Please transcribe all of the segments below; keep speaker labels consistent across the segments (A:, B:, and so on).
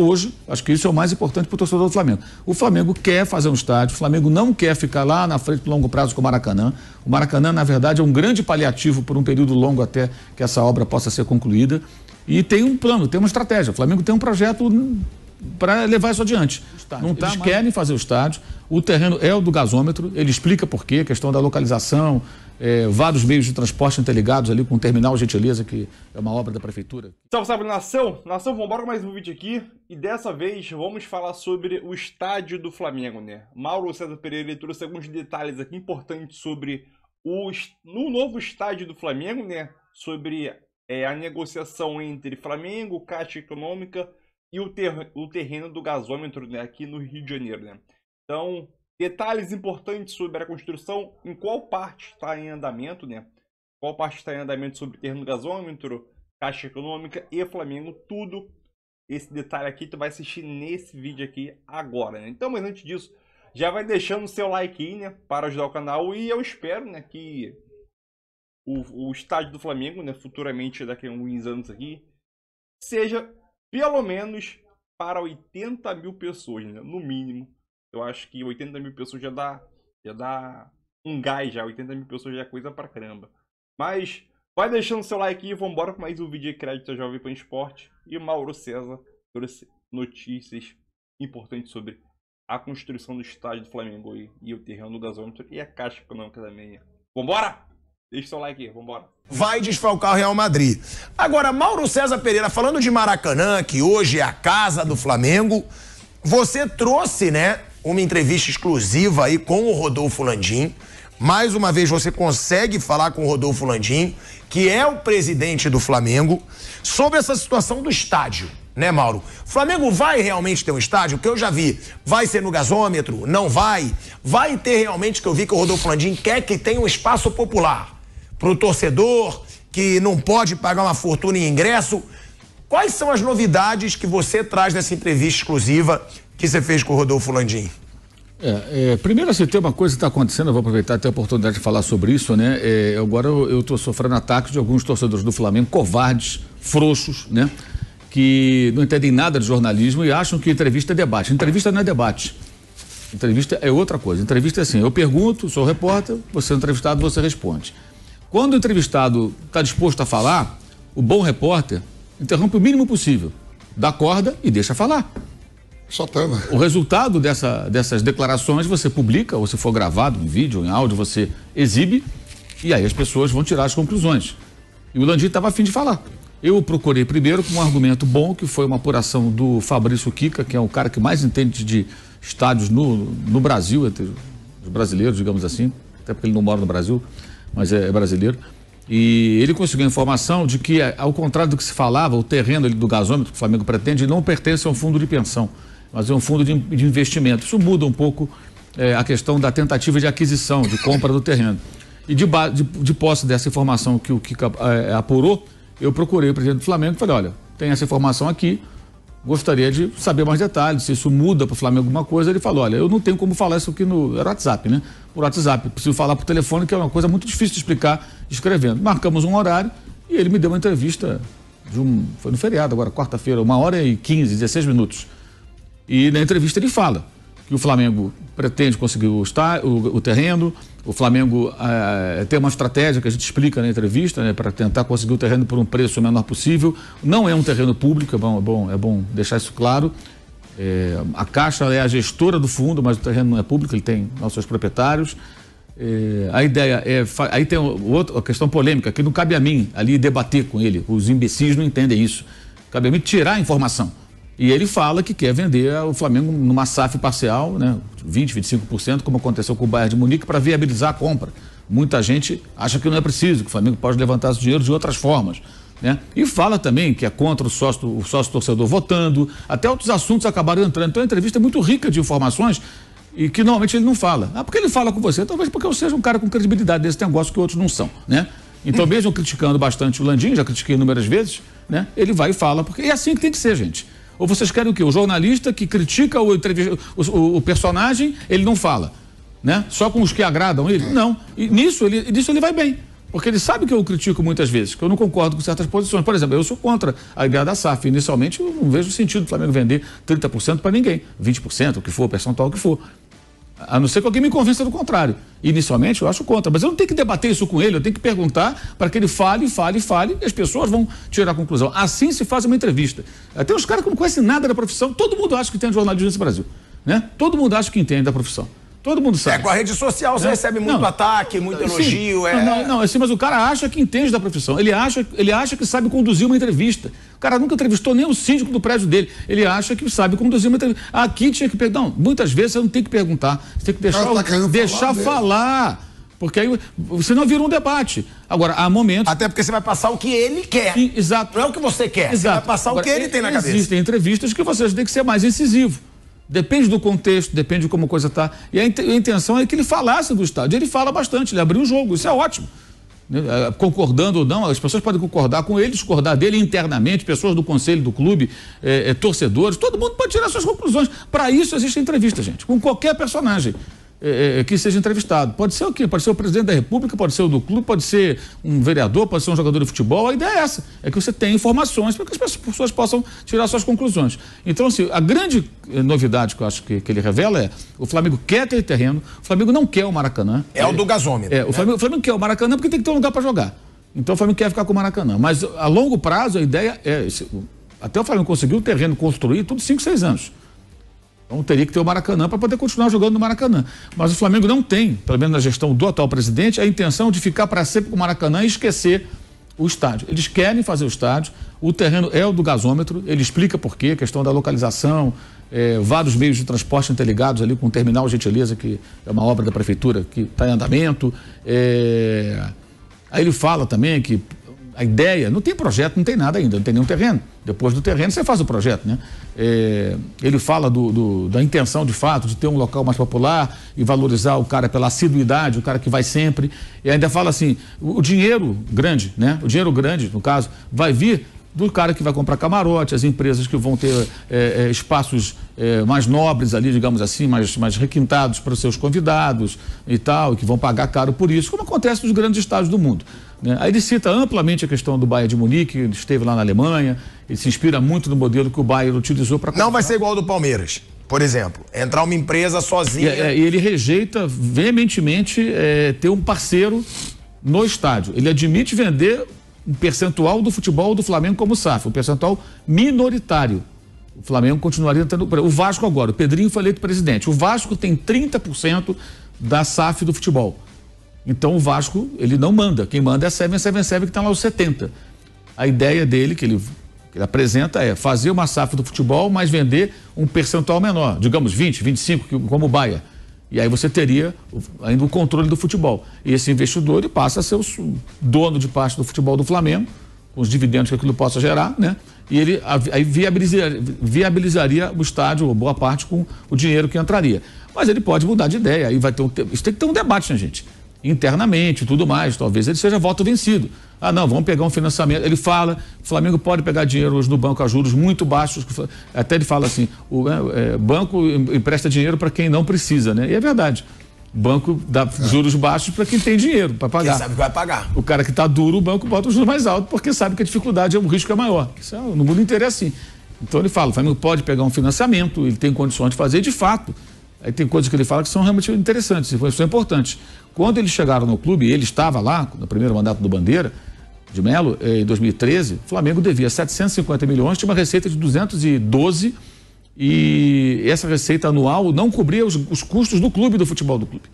A: hoje, acho que isso é o mais importante para o torcedor do Flamengo. O Flamengo quer fazer um estádio, o Flamengo não quer ficar lá na frente do longo prazo com o Maracanã. O Maracanã, na verdade, é um grande paliativo por um período longo até que essa obra possa ser concluída. E tem um plano, tem uma estratégia. O Flamengo tem um projeto para levar isso adiante. Eles querem fazer o estádio, o terreno é o do gasômetro, ele explica por quê, questão da localização, vários meios de transporte interligados ali com o terminal Gentileza, que é uma obra da prefeitura.
B: Salve, nação! Nação, vamos embora com mais um vídeo aqui, e dessa vez vamos falar sobre o estádio do Flamengo, né? Mauro César Pereira trouxe alguns detalhes aqui importantes sobre no novo estádio do Flamengo, né? Sobre a negociação entre Flamengo, Caixa Econômica e o terreno do gasômetro, né, aqui no Rio de Janeiro, né? Então, detalhes importantes sobre a construção, em qual parte está em andamento, né? Qual parte está em andamento sobre o terreno do gasômetro, Caixa Econômica e Flamengo, tudo esse detalhe aqui tu vai assistir nesse vídeo aqui agora, né? Então, mas antes disso, já vai deixando o seu like aí, né, para ajudar o canal, e eu espero, né, que o estádio do Flamengo, né, futuramente, daqui a alguns anos aqui, seja pelo menos para 80 mil pessoas, né? No mínimo. Eu acho que 80 mil pessoas já dá um gás já. 80 mil pessoas já é coisa pra caramba. Mas vai deixando seu like e vamos embora com mais um vídeo de crédito Jovem Pan Esporte. E Mauro César trouxe notícias importantes sobre a construção do estádio do Flamengo e o terreno do gasômetro e a Caixa Econômica também. Vambora! Deixa o seu like aí, vambora.
C: Vai desfalcar o Real Madrid. Agora, Mauro César Pereira, falando de Maracanã, que hoje é a casa do Flamengo, você trouxe, né, uma entrevista exclusiva aí com o Rodolfo Landim. Mais uma vez você consegue falar com o Rodolfo Landim, que é o presidente do Flamengo, sobre essa situação do estádio, né, Mauro? O Flamengo vai realmente ter um estádio? Que eu já vi, vai ser no gasômetro? Não vai? Vai ter realmente, que eu vi que o Rodolfo Landim quer que tenha um espaço popular para o torcedor que não pode pagar uma fortuna em ingresso. Quais são as novidades que você traz nessa entrevista exclusiva que você fez com o Rodolfo Landim?
A: Primeiro, assim, tem uma coisa que está acontecendo, eu vou aproveitar até a oportunidade de falar sobre isso, né? Agora eu estou sofrendo ataques de alguns torcedores do Flamengo, covardes, frouxos, né? Que não entendem nada de jornalismo e acham que entrevista é debate. Entrevista não é debate. Entrevista é outra coisa. Entrevista é assim, eu pergunto, sou repórter, você é entrevistado, você responde. Quando o entrevistado está disposto a falar, o bom repórter interrompe o mínimo possível, dá corda e deixa falar.
D: Soltando.
A: O resultado dessas declarações você publica, ou se for gravado em vídeo, em áudio, você exibe e aí as pessoas vão tirar as conclusões. E o Landim estava a fim de falar. Eu procurei primeiro com um argumento bom, que foi uma apuração do Fabrício Kika, que é o cara que mais entende de estádios no Brasil, entre os brasileiros, digamos assim, até porque ele não mora no Brasil, mas é brasileiro. E ele conseguiu a informação de que, ao contrário do que se falava, o terreno do gasômetro que o Flamengo pretende não pertence a um fundo de pensão, mas é um fundo de investimento. Isso muda um pouco a questão da tentativa de aquisição, de compra do terreno. E de posse dessa informação que o Kika apurou, eu procurei o presidente do Flamengo e falei, olha, tem essa informação aqui, gostaria de saber mais detalhes, se isso muda para o Flamengo alguma coisa. Ele falou, olha, eu não tenho como falar isso aqui no WhatsApp, né? Por WhatsApp, preciso falar por telefone, que é uma coisa muito difícil de explicar escrevendo. Marcamos um horário e ele me deu uma entrevista, foi no feriado agora, quarta-feira, 1h15, 16 minutos. E na entrevista ele fala que o Flamengo pretende conseguir o terreno, o Flamengo tem uma estratégia que a gente explica na entrevista, né, para tentar conseguir o terreno por um preço o menor possível. Não é um terreno público, é bom deixar isso claro. A Caixa é a gestora do fundo, mas o terreno não é público, ele tem nossos proprietários. A ideia aí tem a questão polêmica, que não cabe a mim ali debater com ele, os imbecis não entendem isso. Cabe a mim tirar a informação. E ele fala que quer vender o Flamengo numa SAF parcial, né, 20%, 25%, como aconteceu com o Bayern de Munique, para viabilizar a compra. Muita gente acha que não é preciso, que o Flamengo pode levantar esse dinheiro de outras formas, né? E fala também que é contra o sócio torcedor votando, até outros assuntos acabaram entrando. Então a entrevista é muito rica de informações e que normalmente ele não fala. Porque ele fala com você? Talvez porque eu seja um cara com credibilidade desse negócio que outros não são, né? Então, mesmo criticando bastante o Landim, já critiquei inúmeras vezes, né? Ele vai e fala, porque é assim que tem que ser, gente. Ou vocês querem o quê? O jornalista que critica o personagem, ele não fala, né? Só com os que agradam ele? Não. E nisso ele vai bem. Porque ele sabe que eu critico muitas vezes, que eu não concordo com certas posições. Por exemplo, eu sou contra a ideia da SAF. Inicialmente, eu não vejo sentido do Flamengo vender 30% para ninguém, 20%, o que for, percentual o que for. A não ser que alguém me convença do contrário. Inicialmente, eu acho contra. Mas eu não tenho que debater isso com ele, eu tenho que perguntar para que ele fale, e as pessoas vão tirar a conclusão. Assim se faz uma entrevista. Tem uns caras que não conhecem nada da profissão, todo mundo acha que tem jornalismo nesse Brasil, né? Todo mundo acha que entende da profissão. Todo mundo sabe.
C: Com a rede social você recebe muito ataque, muito elogio.
A: Assim, mas o cara acha que entende da profissão. Ele acha que sabe conduzir uma entrevista. O cara nunca entrevistou nem o síndico do prédio dele. Ele acha que sabe conduzir uma entrevista. Aqui tinha que perguntar. Não, muitas vezes você não tem que perguntar. Você tem que deixar falar. Porque aí senão vira um debate. Agora, há momentos...
C: Até porque você vai passar o que ele quer.
A: Sim, exato.
C: Não é o que você quer. Exato. Você vai passar o que ele tem na cabeça.
A: Existem entrevistas que você tem que ser mais incisivo. Depende do contexto, depende de como a coisa está. E a intenção é que ele falasse do estádio. Ele fala bastante, ele abriu o jogo, isso é ótimo. Concordando ou não, as pessoas podem concordar com ele, discordar dele internamente, pessoas do conselho do clube, torcedores, todo mundo pode tirar suas conclusões. Para isso existe entrevista, gente, com qualquer personagem que seja entrevistado. Pode ser o quê? Pode ser o presidente da República, pode ser o do clube, pode ser um vereador, pode ser um jogador de futebol. A ideia é essa, é que você tenha informações para que as pessoas possam tirar suas conclusões. Então, assim, a grande novidade que eu acho que ele revela é: o Flamengo quer ter terreno, o Flamengo não quer o Maracanã.
C: É o do gasômetro.
A: O Flamengo quer o Maracanã porque tem que ter um lugar para jogar. Então o Flamengo quer ficar com o Maracanã. Mas a longo prazo a ideia é... Até o Flamengo conseguiu o terreno construir tudo 5, 6 anos. Então teria que ter o Maracanã para poder continuar jogando no Maracanã. Mas o Flamengo não tem, pelo menos na gestão do atual presidente, a intenção de ficar para sempre com o Maracanã e esquecer o estádio. Eles querem fazer o estádio, o terreno é o do gasômetro, ele explica por quê, questão da localização, vários meios de transporte interligados ali com o Terminal Gentileza, que é uma obra da prefeitura que está em andamento. Aí ele fala também que a ideia, não tem projeto, não tem nada ainda, não tem nenhum terreno. Depois do terreno você faz o projeto, né? Ele fala da intenção de fato de ter um local mais popular e valorizar o cara pela assiduidade, o cara que vai sempre. E ainda fala assim, o dinheiro grande, né? O dinheiro grande, no caso, vai vir do cara que vai comprar camarote, as empresas que vão ter espaços mais nobres ali, digamos assim, mais requintados para os seus convidados e tal, que vão pagar caro por isso, como acontece nos grandes estádios do mundo, né? Aí ele cita amplamente a questão do Bayern de Munique, ele esteve lá na Alemanha, ele se inspira muito no modelo que o Bayern utilizou para...
C: Não vai ser igual ao do Palmeiras, por exemplo, entrar uma empresa sozinha...
A: E ele rejeita veementemente ter um parceiro no estádio. Ele admite vender um percentual do futebol do Flamengo como SAF, um percentual minoritário. O Flamengo continuaria tendo... O Vasco agora, o Pedrinho foi eleito presidente. O Vasco tem 30% da SAF do futebol. Então o Vasco, ele não manda. Quem manda é a 777, que está lá os 70%. A ideia dele, que ele apresenta, é fazer uma SAF do futebol, mas vender um percentual menor. Digamos 20%, 25%, como o Bahia. E aí você teria ainda o controle do futebol. E esse investidor, ele passa a ser o dono de parte do futebol do Flamengo, com os dividendos que aquilo possa gerar, né? E ele aí viabilizaria o estádio, ou boa parte, com o dinheiro que entraria. Mas ele pode mudar de ideia, aí vai ter isso tem que ter um debate, né, gente? Internamente e tudo mais, talvez ele seja voto vencido. Ah, não, vamos pegar um financiamento. Ele fala, o Flamengo pode pegar dinheiro hoje no banco a juros muito baixos. Até ele fala assim, o banco empresta dinheiro para quem não precisa, né? E é verdade. O banco dá juros baixos para quem tem dinheiro para pagar.
C: Quem sabe que vai pagar.
A: O cara que está duro, o banco bota o juros mais alto, porque sabe que a dificuldade, o risco é maior. Isso no mundo inteiro é assim. Então ele fala, o Flamengo pode pegar um financiamento, ele tem condições de fazer, de fato. Aí tem coisas que ele fala que são realmente interessantes, são importantes. Quando eles chegaram no clube, ele estava lá, no primeiro mandato do Bandeira, de Melo, em 2013, o Flamengo devia 750 milhões, tinha uma receita de 212 e essa receita anual não cobria os custos do clube, do futebol do clube.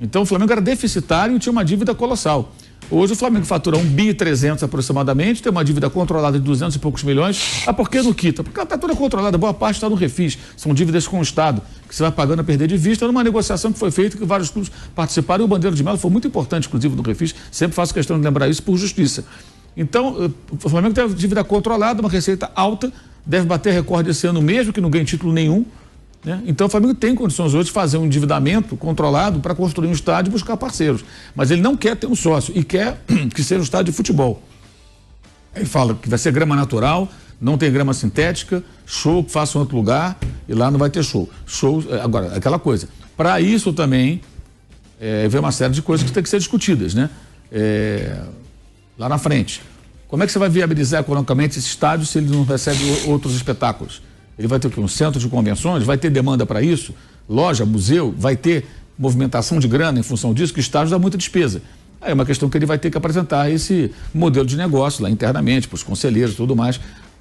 A: Então o Flamengo era deficitário e tinha uma dívida colossal. Hoje o Flamengo fatura 1,3 bi aproximadamente, tem uma dívida controlada de 200 e poucos milhões. Ah, por que não quita? Porque ela está toda controlada, boa parte está no refis. São dívidas com o Estado, que você vai pagando a perder de vista numa negociação que foi feita, que vários clubes participaram, e o Bandeira de Melo foi muito importante, inclusive, no refis. Sempre faço questão de lembrar isso por justiça. Então, o Flamengo tem dívida controlada, uma receita alta, deve bater recorde esse ano mesmo, que não ganha título nenhum, né? Então o Flamengo tem condições hoje de fazer um endividamento controlado para construir um estádio e buscar parceiros. Mas ele não quer ter um sócio e quer que seja um estádio de futebol. Ele fala que vai ser grama natural, não tem grama sintética, show que faça em outro lugar e lá não vai ter show. Agora, aquela coisa. Para isso também vem uma série de coisas que tem que ser discutidas, né? lá na frente. Como é que você vai viabilizar economicamente esse estádio se ele não recebe outros espetáculos? Ele vai ter o quê? Um centro de convenções? Vai ter demanda para isso? Loja, museu? Vai ter movimentação de grana em função disso? Que o estádio dá muita despesa. Aí é uma questão que ele vai ter que apresentar esse modelo de negócio lá internamente, para os conselheiros e tudo mais.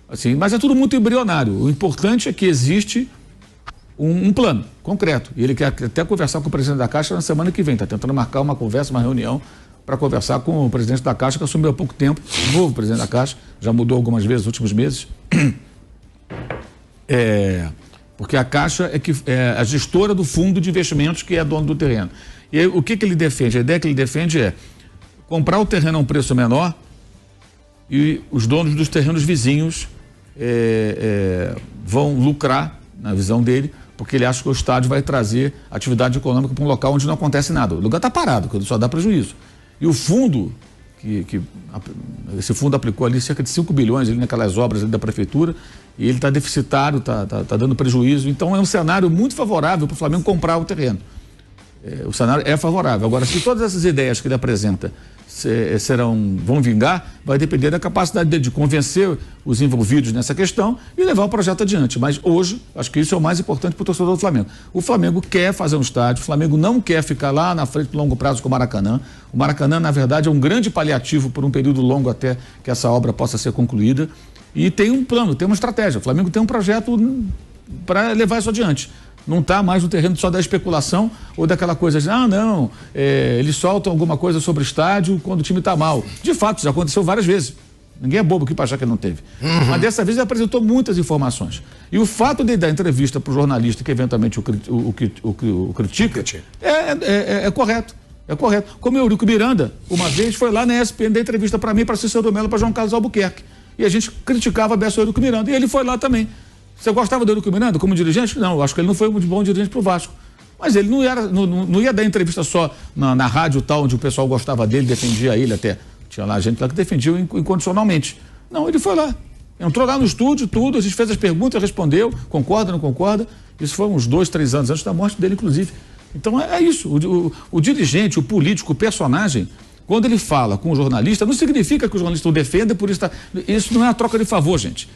A: Assim, mas é tudo muito embrionário. O importante é que existe um plano concreto. E ele quer até conversar com o presidente da Caixa na semana que vem. Está tentando marcar uma conversa, uma reunião, para conversar com o presidente da Caixa, que assumiu há pouco tempo, o novo presidente da Caixa, já mudou algumas vezes nos últimos meses. Porque a Caixa é a gestora do fundo de investimentos que é dono do terreno. E aí, o que ele defende? A ideia que ele defende é comprar o terreno a um preço menor e os donos dos terrenos vizinhos vão lucrar, na visão dele, porque ele acha que o estádio vai trazer atividade econômica para um local onde não acontece nada. O lugar está parado, só dá prejuízo. E o fundo, esse fundo aplicou ali cerca de 5 bilhões ali naquelas obras ali da prefeitura, e ele está deficitário, está dando prejuízo. Então é um cenário muito favorável para o Flamengo comprar o terreno. O cenário é favorável. Agora, se todas essas ideias que ele apresenta vão vingar, vai depender da capacidade dele de convencer os envolvidos nessa questão e levar o projeto adiante. Mas hoje, acho que isso é o mais importante para o torcedor do Flamengo. O Flamengo quer fazer um estádio, o Flamengo não quer ficar lá na frente do longo prazo com o Maracanã. O Maracanã, na verdade, é um grande paliativo por um período longo até que essa obra possa ser concluída. E tem um plano, tem uma estratégia. O Flamengo tem um projeto para levar isso adiante. Não está mais no terreno só da especulação ou daquela coisa de, eles soltam alguma coisa sobre o estádio quando o time está mal. De fato, já aconteceu várias vezes. Ninguém é bobo aqui para achar que ele não teve. Mas dessa vez ele apresentou muitas informações. E o fato de ele dar entrevista para o jornalista que eventualmente o critica é correto. É correto. Como o Eurico Miranda, uma vez, foi lá na ESPN dar entrevista para mim, para Cícero Melo, para João Carlos Albuquerque. E a gente criticava a beça do Eurico Miranda. E ele foi lá também. Você gostava do Eurico Miranda como dirigente? Não, eu acho que ele não foi um bom dirigente para o Vasco. Mas ele não ia dar entrevista só na rádio tal, onde o pessoal gostava dele, defendia ele até. Tinha lá gente lá que defendia incondicionalmente. Não, ele foi lá. Entrou lá no estúdio, tudo, a gente fez as perguntas, respondeu, concorda, não concorda. Isso foi uns 2, 3 anos antes da morte dele, inclusive. Então é isso. O dirigente, o político, o personagem, quando ele fala com o jornalista, não significa que o jornalista o defenda, por isso isso não é uma troca de favor, gente.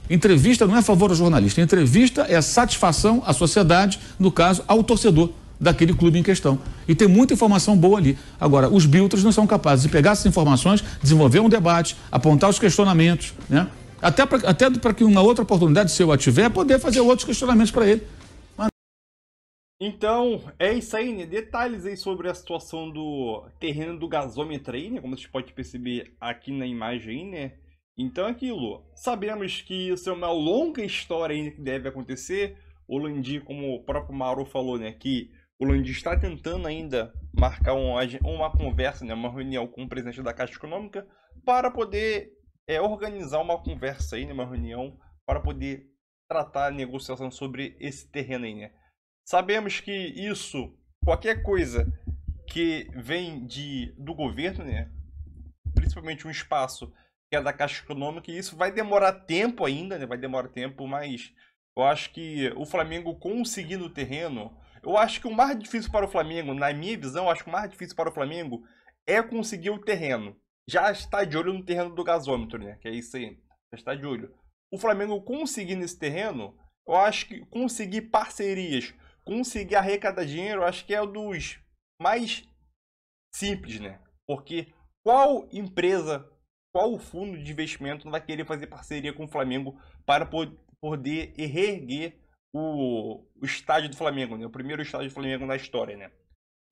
A: Entrevista não é a favor do jornalista. Entrevista é a satisfação à sociedade, no caso, ao torcedor daquele clube em questão. E tem muita informação boa ali. Agora, os biltres não são capazes de pegar essas informações, desenvolver um debate, apontar os questionamentos, né? Até para que uma outra oportunidade, se eu a tiver, poder fazer outros questionamentos para ele.
B: Então, é isso aí, né? Detalhes aí sobre a situação do terreno do gasômetro aí, né? Como vocês podem perceber aqui na imagem aí, né? Então é aquilo, sabemos que isso é uma longa história ainda que deve acontecer. O Landim, como o próprio Mauro falou, né, que o Landim está tentando ainda marcar uma conversa, né, uma reunião com o presidente da Caixa Econômica para poder organizar uma conversa aí, né, uma reunião para poder tratar a negociação sobre esse terreno aí, né. Sabemos que isso, qualquer coisa que vem do governo, né, principalmente um espaço que é da Caixa Econômica, e isso vai demorar tempo ainda, né? Vai demorar tempo, mas eu acho que o Flamengo conseguindo o terreno, eu acho que o mais difícil para o Flamengo, na minha visão, eu acho que o mais difícil para o Flamengo é conseguir o terreno. Já está de olho no terreno do gasômetro, né? Que é isso aí, já está de olho. O Flamengo conseguindo esse terreno, eu acho que conseguir parcerias, conseguir arrecadar dinheiro, eu acho que é um dos mais simples, né? Porque qual empresa, qual fundo de investimento não vai querer fazer parceria com o Flamengo para poder reerguer o estádio do Flamengo, né? O primeiro estádio do Flamengo na história, né?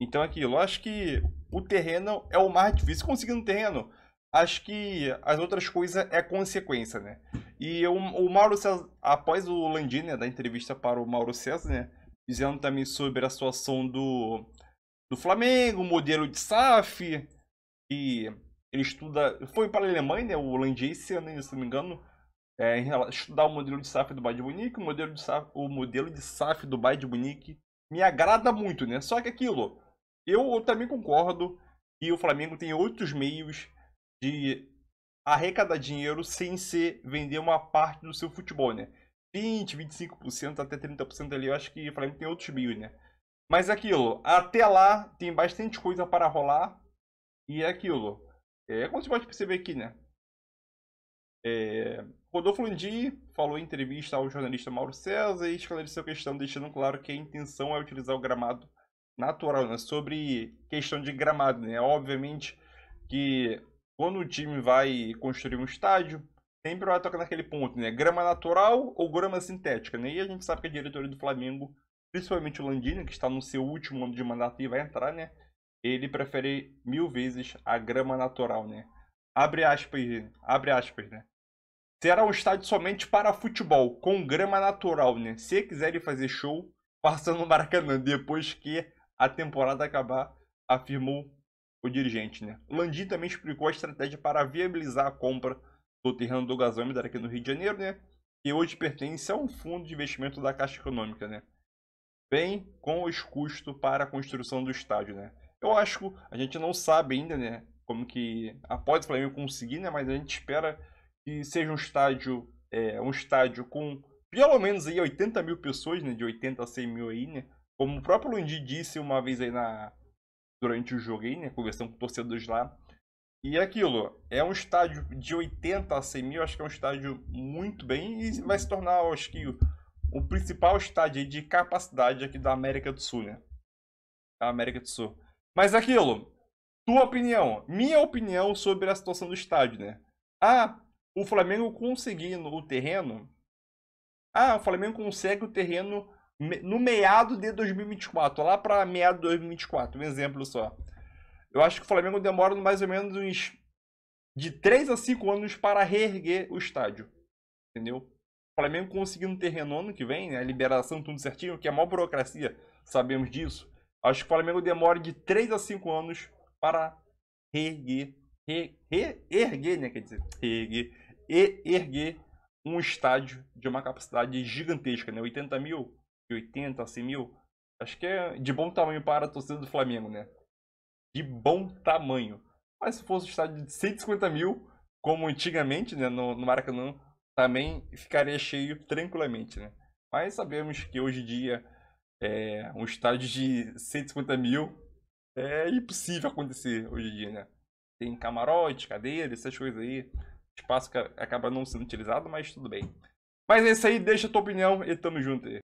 B: Então aquilo, acho que o terreno é o mais difícil. Conseguindo terreno, acho que as outras coisas é consequência, né? E o Mauro César, após o Landim, né, da entrevista para o Mauro César, né, dizendo também sobre a situação do Flamengo, o modelo de SAF, e ele foi para a Alemanha, né, o Landim esse ano, se não me engano, estudar o modelo de SAF do Bayern de Munique. O modelo de SAF do Bayern de Munique me agrada muito, né? Só que aquilo, eu também concordo que o Flamengo tem outros meios de arrecadar dinheiro sem vender uma parte do seu futebol, né? 20, 25%, até 30% ali, eu acho que o Flamengo tem outros meios, né? Mas aquilo, até lá tem bastante coisa para rolar. E é aquilo. Como você pode perceber aqui, né? Rodolfo Landim falou em entrevista ao jornalista Mauro César e esclareceu a questão, deixando claro que a intenção é utilizar o gramado natural, né? Sobre questão de gramado, né? Obviamente que quando o time vai construir um estádio, sempre vai tocar naquele ponto, né? Grama natural ou grama sintética, né? E a gente sabe que a diretoria do Flamengo, principalmente o Landim, que está no seu último ano de mandato e vai entrar, né? Ele prefere 1000 vezes a grama natural, né? Abre aspas, né? Será um estádio somente para futebol, com grama natural, né? Se quiserem fazer show, façam no Maracanã, depois que a temporada acabar, afirmou o dirigente, né? O Landim também explicou a estratégia para viabilizar a compra do terreno do gasômetro aqui no Rio de Janeiro, né? Que hoje pertence a um fundo de investimento da Caixa Econômica, né? Bem com os custos para a construção do estádio, né? Eu acho que a gente não sabe ainda, né? Como que após o Flamengo conseguir, né? Mas a gente espera que seja um estádio com pelo menos aí 80 mil pessoas, né? De 80 a 100 mil aí, né? Como o próprio Landim disse uma vez aí durante o jogo aí, né? Conversando com torcedores lá. E aquilo, é um estádio de 80 a 100 mil, acho que é um estádio muito bem e vai se tornar, acho que, o principal estádio de capacidade aqui da América do Sul, né? Da América do Sul. Mas aquilo, tua opinião, minha opinião sobre a situação do estádio, né? O Flamengo conseguindo o terreno. O Flamengo consegue o terreno no meado de 2024, lá para meado de 2024, um exemplo só. Eu acho que o Flamengo demora mais ou menos uns de 3 a 5 anos para reerguer o estádio. Entendeu? O Flamengo conseguindo terreno ano que vem, né? A liberação tudo certinho, que é a maior burocracia, sabemos disso. Acho que o Flamengo demora de 3 a 5 anos para reerguer, né? Quer dizer, erguer um estádio de uma capacidade gigantesca, né? 80 mil, de 80 a 100 mil. Acho que é de bom tamanho para a torcida do Flamengo, né? De bom tamanho. Mas se fosse um estádio de 150 mil, como antigamente, né, no Maracanã, também ficaria cheio tranquilamente, né? Mas sabemos que hoje em dia um estádio de 150 mil é impossível acontecer hoje em dia, né? Tem camarote, cadeira, essas coisas aí. Espaço que acaba não sendo utilizado, mas tudo bem. Mas é isso aí, deixa a tua opinião e tamo junto aí.